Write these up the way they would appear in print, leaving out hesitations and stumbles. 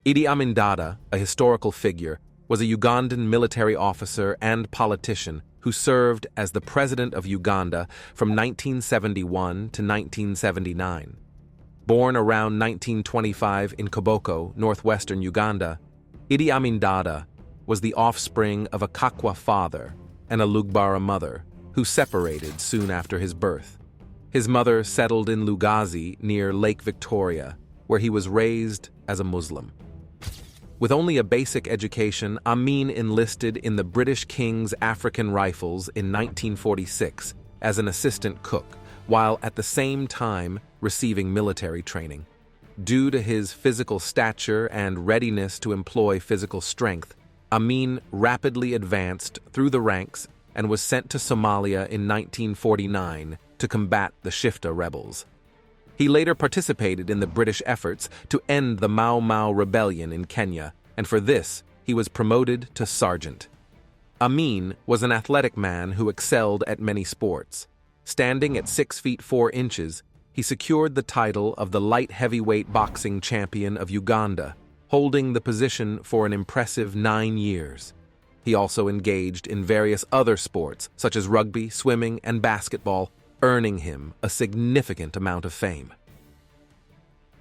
Idi Amin Dada, a historical figure, was a Ugandan military officer and politician who served as the president of Uganda from 1971 to 1979. Born around 1925 in Koboko, northwestern Uganda, Idi Amin Dada was the offspring of a Kakwa father and a Lugbara mother who separated soon after his birth. His mother settled in Lugazi near Lake Victoria, where he was raised as a Muslim. With only a basic education, Amin enlisted in the British King's African Rifles in 1946 as an assistant cook, while at the same time receiving military training. Due to his physical stature and readiness to employ physical strength, Amin rapidly advanced through the ranks and was sent to Somalia in 1949 to combat the Shifta rebels. He later participated in the British efforts to end the Mau Mau rebellion in Kenya, and for this, he was promoted to sergeant. Amin was an athletic man who excelled at many sports. Standing at 6 feet 4 inches, he secured the title of the light heavyweight boxing champion of Uganda, holding the position for an impressive 9 years. He also engaged in various other sports, such as rugby, swimming, and basketball, earning him a significant amount of fame.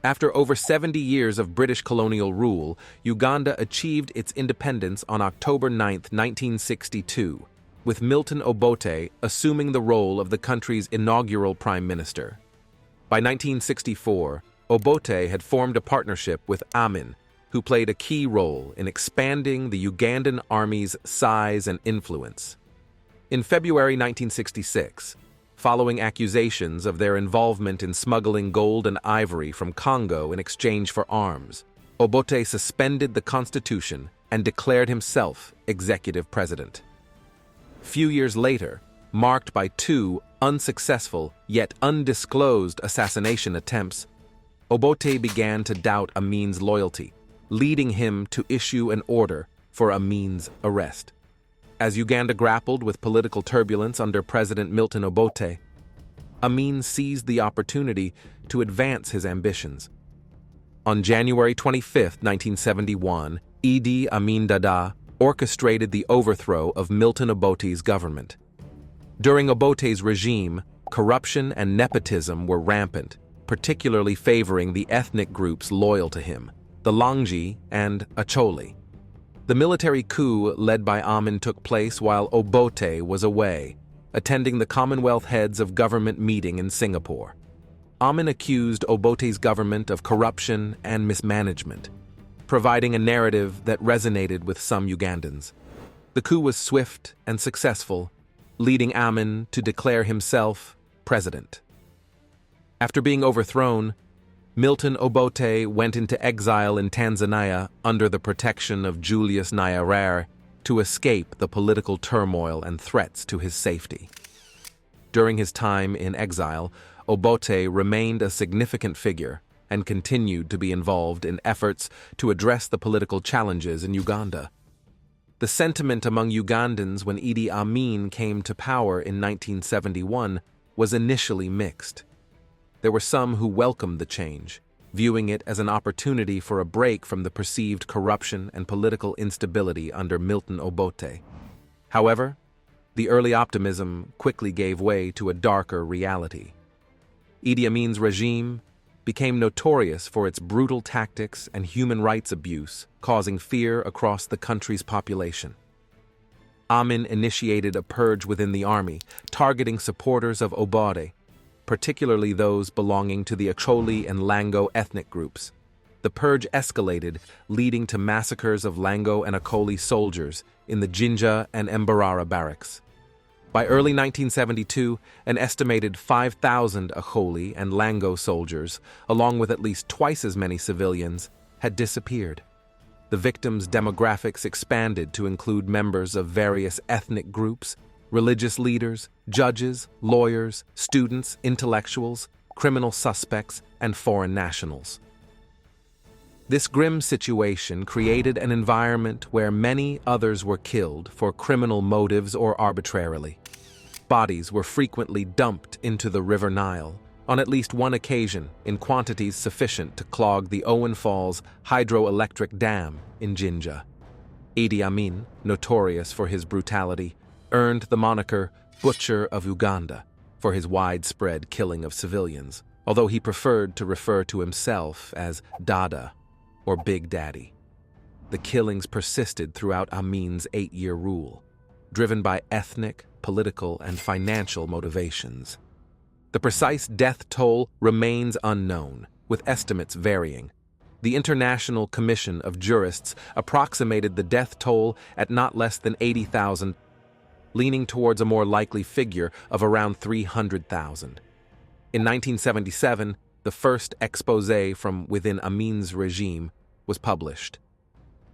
After over 70 years of British colonial rule, Uganda achieved its independence on October 9, 1962, with Milton Obote assuming the role of the country's inaugural prime minister. By 1964, Obote had formed a partnership with Amin, who played a key role in expanding the Ugandan army's size and influence. In February 1966, following accusations of their involvement in smuggling gold and ivory from Congo in exchange for arms, Obote suspended the constitution and declared himself executive president. Few years later, marked by 2 unsuccessful yet undisclosed assassination attempts, Obote began to doubt Amin's loyalty, leading him to issue an order for Amin's arrest. As Uganda grappled with political turbulence under President Milton Obote, Amin seized the opportunity to advance his ambitions. On January 25, 1971, Idi Amin Dada orchestrated the overthrow of Milton Obote's government. During Obote's regime, corruption and nepotism were rampant, particularly favoring the ethnic groups loyal to him, the Longi and Acholi. The military coup led by Amin took place while Obote was away, attending the Commonwealth Heads of Government meeting in Singapore. Amin accused Obote's government of corruption and mismanagement, providing a narrative that resonated with some Ugandans. The coup was swift and successful, leading Amin to declare himself president. After being overthrown, Milton Obote went into exile in Tanzania under the protection of Julius Nyerere to escape the political turmoil and threats to his safety. During his time in exile, Obote remained a significant figure and continued to be involved in efforts to address the political challenges in Uganda. The sentiment among Ugandans when Idi Amin came to power in 1971 was initially mixed. There were some who welcomed the change, viewing it as an opportunity for a break from the perceived corruption and political instability under Milton Obote. However, the early optimism quickly gave way to a darker reality. Idi Amin's regime became notorious for its brutal tactics and human rights abuse, causing fear across the country's population. Amin initiated a purge within the army, targeting supporters of Obote, particularly those belonging to the Acholi and Lango ethnic groups. The purge escalated, leading to massacres of Lango and Acholi soldiers in the Jinja and Mbarara barracks. By early 1972, an estimated 5,000 Acholi and Lango soldiers, along with at least twice as many civilians, had disappeared. The victims' demographics expanded to include members of various ethnic groups, religious leaders, judges, lawyers, students, intellectuals, criminal suspects, and foreign nationals. This grim situation created an environment where many others were killed for criminal motives or arbitrarily. Bodies were frequently dumped into the River Nile, on at least one occasion in quantities sufficient to clog the Owen Falls hydroelectric dam in Jinja. Idi Amin, notorious for his brutality, earned the moniker Butcher of Uganda for his widespread killing of civilians, although he preferred to refer to himself as Dada or Big Daddy. The killings persisted throughout Amin's 8-year rule, driven by ethnic, political, and financial motivations. The precise death toll remains unknown, with estimates varying. The International Commission of Jurists approximated the death toll at not less than 80,000, leaning towards a more likely figure of around 300,000. In 1977, the first exposé from within Amin's regime was published.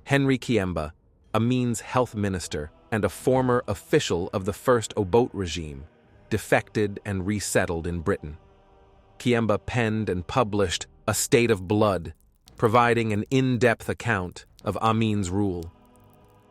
Henry Kiemba, Amin's health minister and a former official of the first Obote regime, defected and resettled in Britain. Kiemba penned and published A State of Blood, providing an in-depth account of Amin's rule.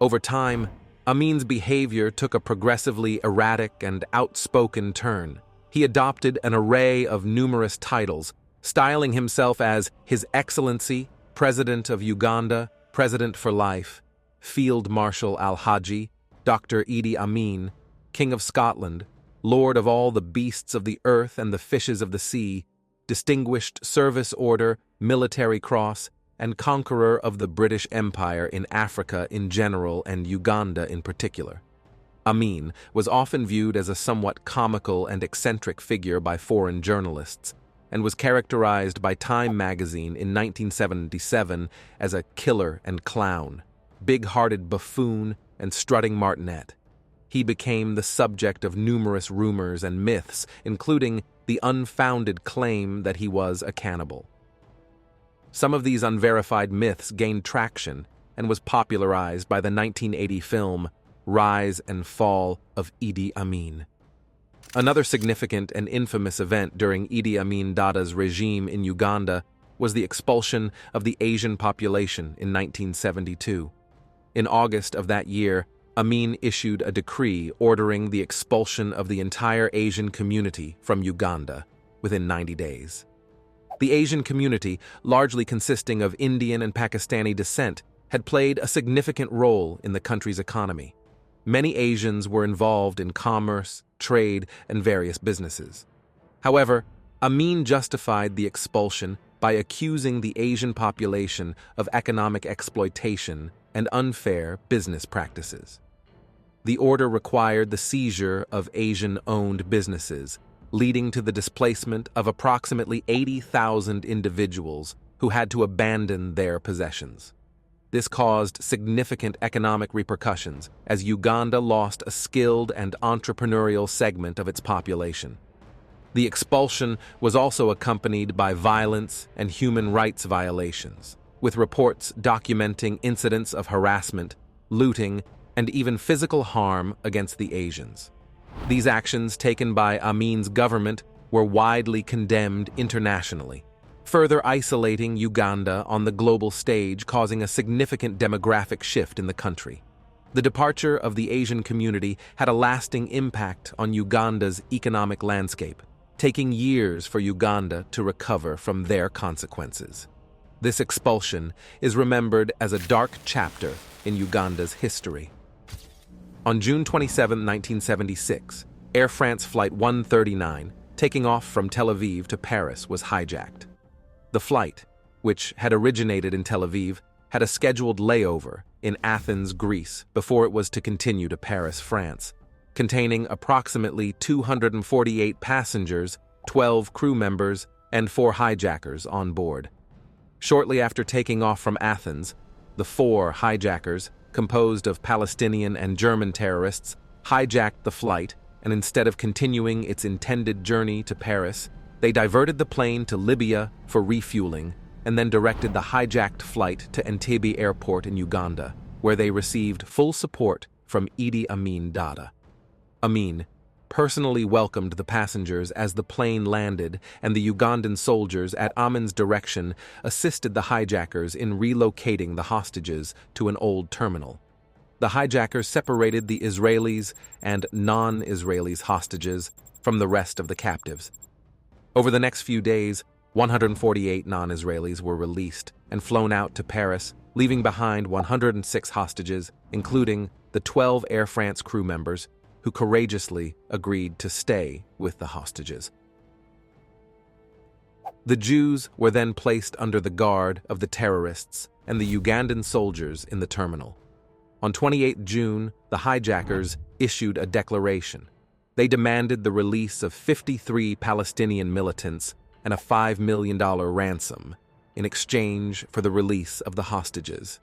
Over time, Amin's behavior took a progressively erratic and outspoken turn. He adopted an array of numerous titles, styling himself as His Excellency, President of Uganda, President for Life, Field Marshal Al-Haji, Dr. Idi Amin, King of Scotland, Lord of all the beasts of the earth and the fishes of the sea, Distinguished Service Order, Military Cross, and Conqueror of the British Empire in Africa in general and Uganda in particular. Amin was often viewed as a somewhat comical and eccentric figure by foreign journalists, and was characterized by Time magazine in 1977 as a killer and clown, big-hearted buffoon, and strutting martinet. He became the subject of numerous rumors and myths, including the unfounded claim that he was a cannibal. Some of these unverified myths gained traction and was popularized by the 1980 film Rise and Fall of Idi Amin. Another significant and infamous event during Idi Amin Dada's regime in Uganda was the expulsion of the Asian population in 1972. In August of that year, Amin issued a decree ordering the expulsion of the entire Asian community from Uganda within 90 days. The Asian community, largely consisting of Indian and Pakistani descent, had played a significant role in the country's economy. Many Asians were involved in commerce, trade, and various businesses. However, Amin justified the expulsion by accusing the Asian population of economic exploitation and unfair business practices. The order required the seizure of Asian-owned businesses, leading to the displacement of approximately 80,000 individuals who had to abandon their possessions. This caused significant economic repercussions as Uganda lost a skilled and entrepreneurial segment of its population. The expulsion was also accompanied by violence and human rights violations, with reports documenting incidents of harassment, looting, and even physical harm against the Asians. These actions taken by Amin's government were widely condemned internationally, further isolating Uganda on the global stage, causing a significant demographic shift in the country. The departure of the Asian community had a lasting impact on Uganda's economic landscape, taking years for Uganda to recover from their consequences. This expulsion is remembered as a dark chapter in Uganda's history. On June 27, 1976, Air France Flight 139, taking off from Tel Aviv to Paris, was hijacked. The flight, which had originated in Tel Aviv, had a scheduled layover in Athens, Greece, before it was to continue to Paris, France, containing approximately 248 passengers, 12 crew members, and 4 hijackers on board. Shortly after taking off from Athens, the 4 hijackers, composed of Palestinian and German terrorists, hijacked the flight, and instead of continuing its intended journey to Paris, they diverted the plane to Libya for refueling and then directed the hijacked flight to Entebbe airport in Uganda, where they received full support from Idi Amin Dada. Amin personally welcomed the passengers as the plane landed, and the Ugandan soldiers at Amin's direction assisted the hijackers in relocating the hostages to an old terminal. The hijackers separated the Israelis and non-Israelis hostages from the rest of the captives. Over the next few days, 148 non-Israelis were released and flown out to Paris, leaving behind 106 hostages, including the 12 Air France crew members who courageously agreed to stay with the hostages. The Jews were then placed under the guard of the terrorists and the Ugandan soldiers in the terminal. On 28 June, the hijackers issued a declaration. They demanded the release of 53 Palestinian militants and a $5 million ransom in exchange for the release of the hostages.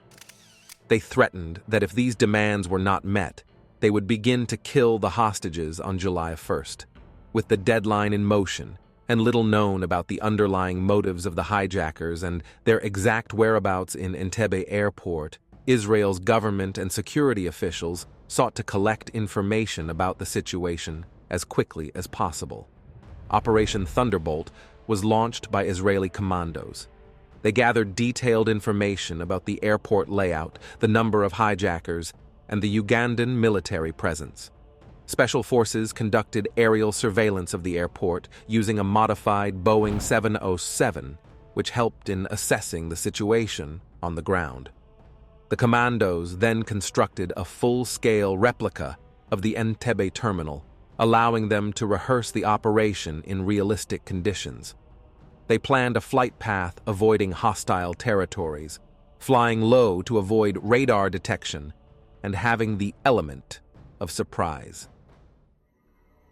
They threatened that if these demands were not met, they would begin to kill the hostages on July 1st. With the deadline in motion and little known about the underlying motives of the hijackers and their exact whereabouts in Entebbe airport, Israel's government and security officials sought to collect information about the situation as quickly as possible. Operation Thunderbolt was launched by Israeli commandos. They gathered detailed information about the airport layout, the number of hijackers, and the Ugandan military presence. Special forces conducted aerial surveillance of the airport using a modified Boeing 707, which helped in assessing the situation on the ground. The commandos then constructed a full-scale replica of the Entebbe terminal, allowing them to rehearse the operation in realistic conditions. They planned a flight path avoiding hostile territories, flying low to avoid radar detection, and having the element of surprise.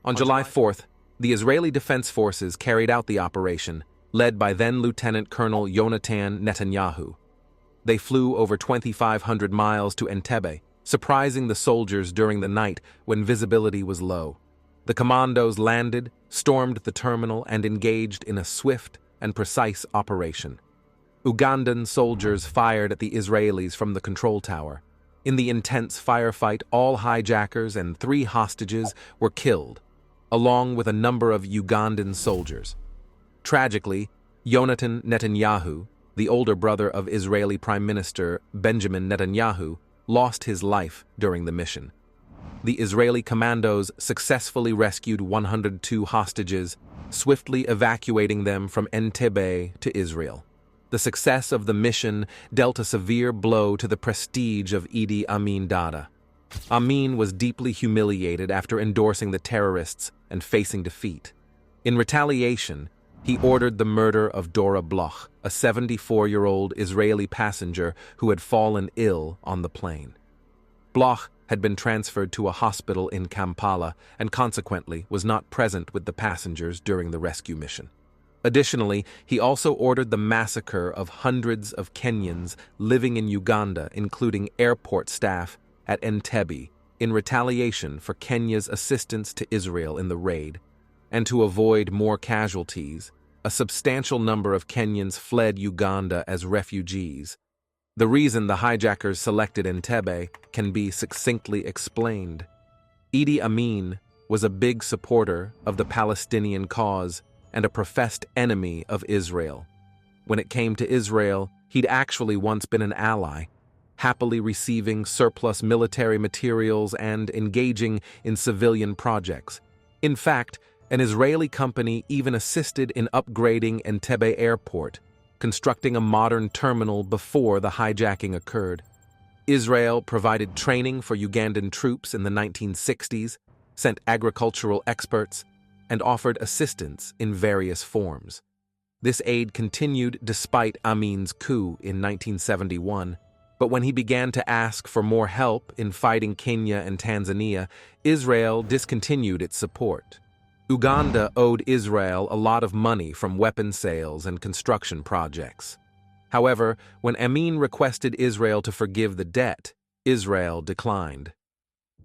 On July 4th, the Israeli Defense Forces carried out the operation, led by then-Lieutenant Colonel Yonatan Netanyahu. They flew over 2,500 miles to Entebbe, surprising the soldiers during the night when visibility was low. The commandos landed, stormed the terminal, and engaged in a swift and precise operation. Ugandan soldiers fired at the Israelis from the control tower. In the intense firefight, all hijackers and 3 hostages were killed, along with a number of Ugandan soldiers. Tragically, Yonatan Netanyahu, the older brother of Israeli Prime Minister Benjamin Netanyahu, lost his life during the mission. The Israeli commandos successfully rescued 102 hostages, swiftly evacuating them from Entebbe to Israel. The success of the mission dealt a severe blow to the prestige of Idi Amin Dada. Amin was deeply humiliated after endorsing the terrorists and facing defeat. In retaliation, he ordered the murder of Dora Bloch, a 74-year-old Israeli passenger who had fallen ill on the plane. Bloch had been transferred to a hospital in Kampala and consequently was not present with the passengers during the rescue mission. Additionally, he also ordered the massacre of hundreds of Kenyans living in Uganda, including airport staff at Entebbe, in retaliation for Kenya's assistance to Israel in the raid. And to avoid more casualties, a substantial number of Kenyans fled Uganda as refugees. The reason the hijackers selected Entebbe can be succinctly explained. Idi Amin was a big supporter of the Palestinian cause and a professed enemy of Israel. When it came to Israel, he'd actually once been an ally, happily receiving surplus military materials and engaging in civilian projects. In fact, an Israeli company even assisted in upgrading Entebbe Airport, constructing a modern terminal before the hijacking occurred. Israel provided training for Ugandan troops in the 1960s, sent agricultural experts, and offered assistance in various forms. This aid continued despite Amin's coup in 1971, but when he began to ask for more help in fighting Kenya and Tanzania, Israel discontinued its support. Uganda owed Israel a lot of money from weapon sales and construction projects. However, when Amin requested Israel to forgive the debt, Israel declined.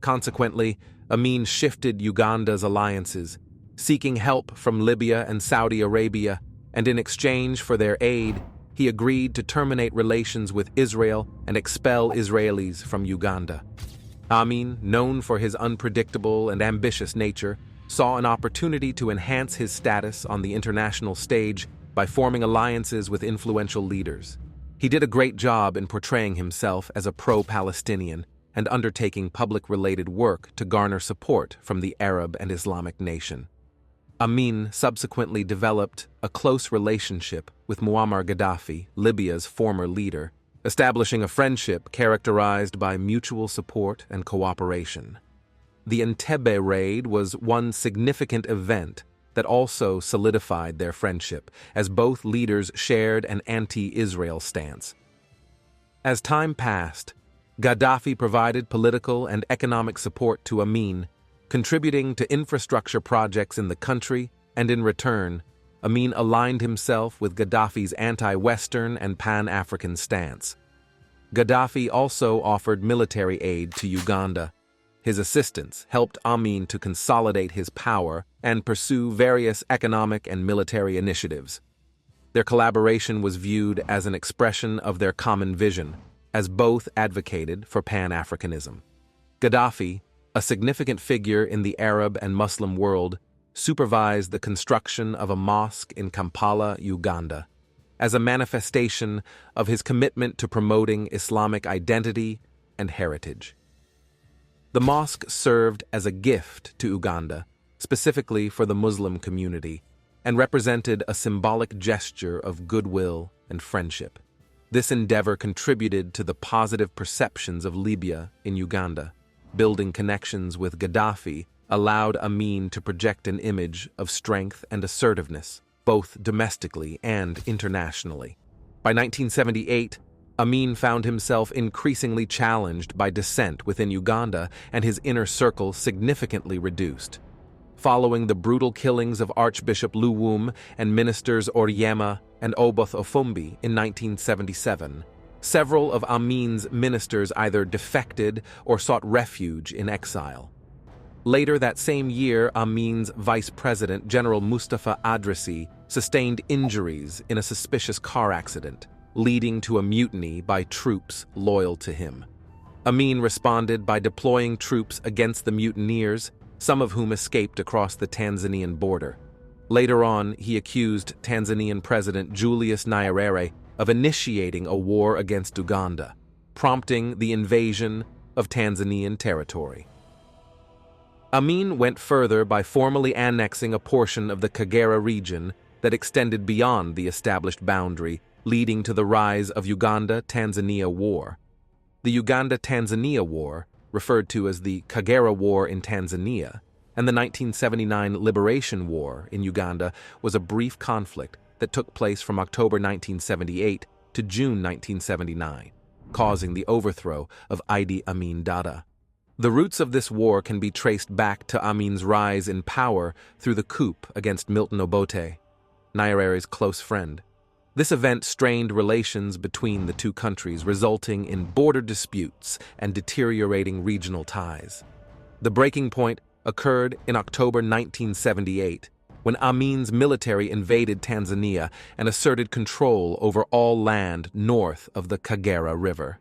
Consequently, Amin shifted Uganda's alliances, seeking help from Libya and Saudi Arabia, and in exchange for their aid, he agreed to terminate relations with Israel and expel Israelis from Uganda. Amin, known for his unpredictable and ambitious nature, saw an opportunity to enhance his status on the international stage by forming alliances with influential leaders. He did a great job in portraying himself as a pro-Palestinian and undertaking public-related work to garner support from the Arab and Islamic nation. Amin subsequently developed a close relationship with Muammar Gaddafi, Libya's former leader, establishing a friendship characterized by mutual support and cooperation. The Entebbe raid was one significant event that also solidified their friendship, as both leaders shared an anti-Israel stance. As time passed, Gaddafi provided political and economic support to Amin, contributing to infrastructure projects in the country, and in return, Amin aligned himself with Gaddafi's anti-Western and pan-African stance. Gaddafi also offered military aid to Uganda. His assistance helped Amin to consolidate his power and pursue various economic and military initiatives. Their collaboration was viewed as an expression of their common vision, as both advocated for Pan-Africanism. Gaddafi, a significant figure in the Arab and Muslim world, supervised the construction of a mosque in Kampala, Uganda, as a manifestation of his commitment to promoting Islamic identity and heritage. The mosque served as a gift to Uganda, specifically for the Muslim community, and represented a symbolic gesture of goodwill and friendship. This endeavor contributed to the positive perceptions of Libya in Uganda. Building connections with Gaddafi allowed Amin to project an image of strength and assertiveness, both domestically and internationally. By 1978, Amin found himself increasingly challenged by dissent within Uganda, and his inner circle significantly reduced. Following the brutal killings of Archbishop Luwum and ministers Oryema and Oboth Ofumbi in 1977, several of Amin's ministers either defected or sought refuge in exile. Later that same year, Amin's vice president, General Mustafa Adrisi, sustained injuries in a suspicious car accident, leading to a mutiny by troops loyal to him. Amin responded by deploying troops against the mutineers, some of whom escaped across the Tanzanian border. Later on, he accused Tanzanian President Julius Nyerere of initiating a war against Uganda, prompting the invasion of Tanzanian territory. Amin went further by formally annexing a portion of the Kagera region that extended beyond the established boundary, leading to the rise of Uganda-Tanzania War. The Uganda-Tanzania War, referred to as the Kagera War in Tanzania, and the 1979 Liberation War in Uganda was a brief conflict that took place from October 1978 to June 1979, causing the overthrow of Idi Amin Dada. The roots of this war can be traced back to Amin's rise in power through the coup against Milton Obote, Nyerere's close friend. This event strained relations between the two countries, resulting in border disputes and deteriorating regional ties. The breaking point occurred in October 1978, when Amin's military invaded Tanzania and asserted control over all land north of the Kagera River.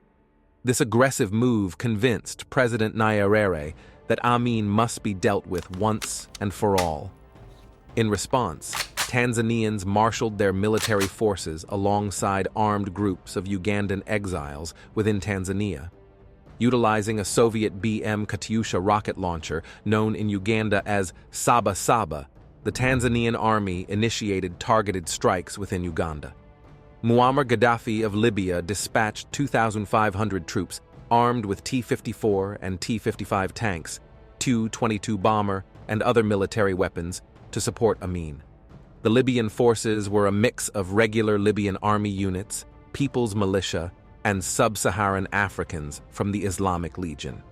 This aggressive move convinced President Nyerere that Amin must be dealt with once and for all. In response, Tanzanians marshaled their military forces alongside armed groups of Ugandan exiles within Tanzania. Utilizing a Soviet BM Katyusha rocket launcher known in Uganda as Saba Saba, the Tanzanian army initiated targeted strikes within Uganda. Muammar Gaddafi of Libya dispatched 2,500 troops armed with T-54 and T-55 tanks, Tu-22 bomber, and other military weapons to support Amin. The Libyan forces were a mix of regular Libyan army units, people's militia, and sub-Saharan Africans from the Islamic Legion.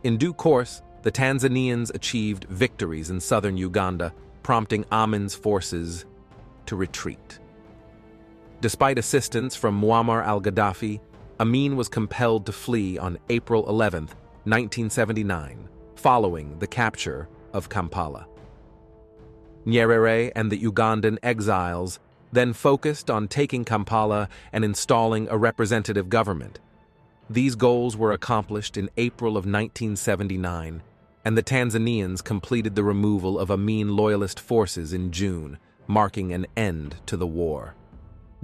In due course, the Tanzanians achieved victories in southern Uganda, prompting Amin's forces to retreat. Despite assistance from Muammar al-Gaddafi, Amin was compelled to flee on April 11, 1979, following the capture of Kampala. Nyerere and the Ugandan exiles then focused on taking Kampala and installing a representative government. These goals were accomplished in April of 1979, and the Tanzanians completed the removal of Amin loyalist forces in June, marking an end to the war.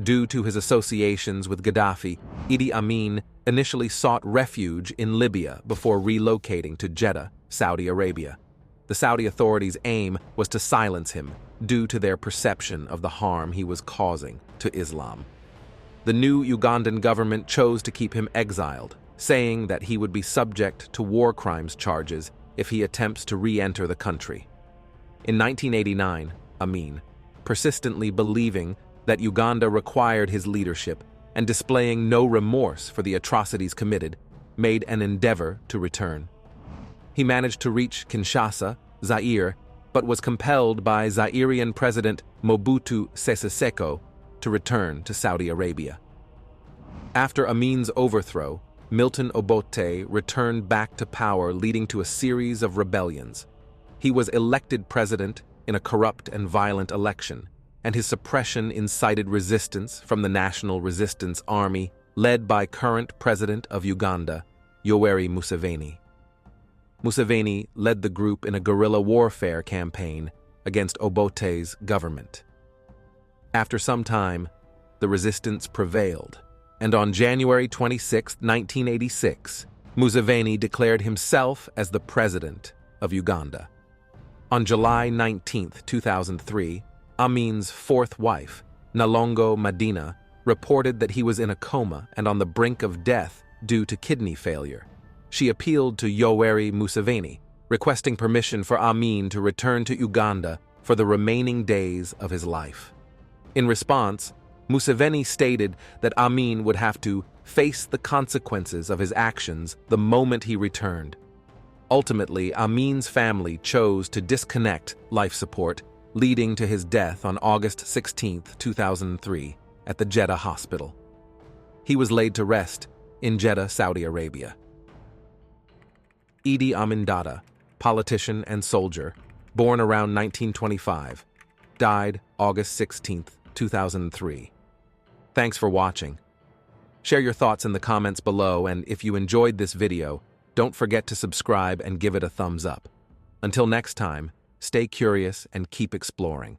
Due to his associations with Gaddafi, Idi Amin initially sought refuge in Libya before relocating to Jeddah, Saudi Arabia. The Saudi authorities' aim was to silence him due to their perception of the harm he was causing to Islam. The new Ugandan government chose to keep him exiled, saying that he would be subject to war crimes charges if he attempts to re-enter the country. In 1989, Amin, persistently believing that Uganda required his leadership and displaying no remorse for the atrocities committed, made an endeavor to return. He managed to reach Kinshasa, Zaire, but was compelled by Zairian President Mobutu Sese Seko to return to Saudi Arabia. After Amin's overthrow, Milton Obote returned back to power, leading to a series of rebellions. He was elected president in a corrupt and violent election, and his suppression incited resistance from the National Resistance Army led by current president of Uganda, Yoweri Museveni. Museveni led the group in a guerrilla warfare campaign against Obote's government. After some time, the resistance prevailed, and on January 26, 1986, Museveni declared himself as the president of Uganda. On July 19, 2003, Amin's fourth wife, Nalongo Madina, reported that he was in a coma and on the brink of death due to kidney failure. She appealed to Yoweri Museveni, requesting permission for Amin to return to Uganda for the remaining days of his life. In response, Museveni stated that Amin would have to face the consequences of his actions the moment he returned. Ultimately, Amin's family chose to disconnect life support, leading to his death on August 16, 2003, at the Jeddah hospital. He was laid to rest in Jeddah, Saudi Arabia. Idi Amin Dada, politician and soldier, born around 1925, died August 16, 2003. Thanks for watching. Share your thoughts in the comments below, and if you enjoyed this video, don't forget to subscribe and give it a thumbs up. Until next time, stay curious and keep exploring.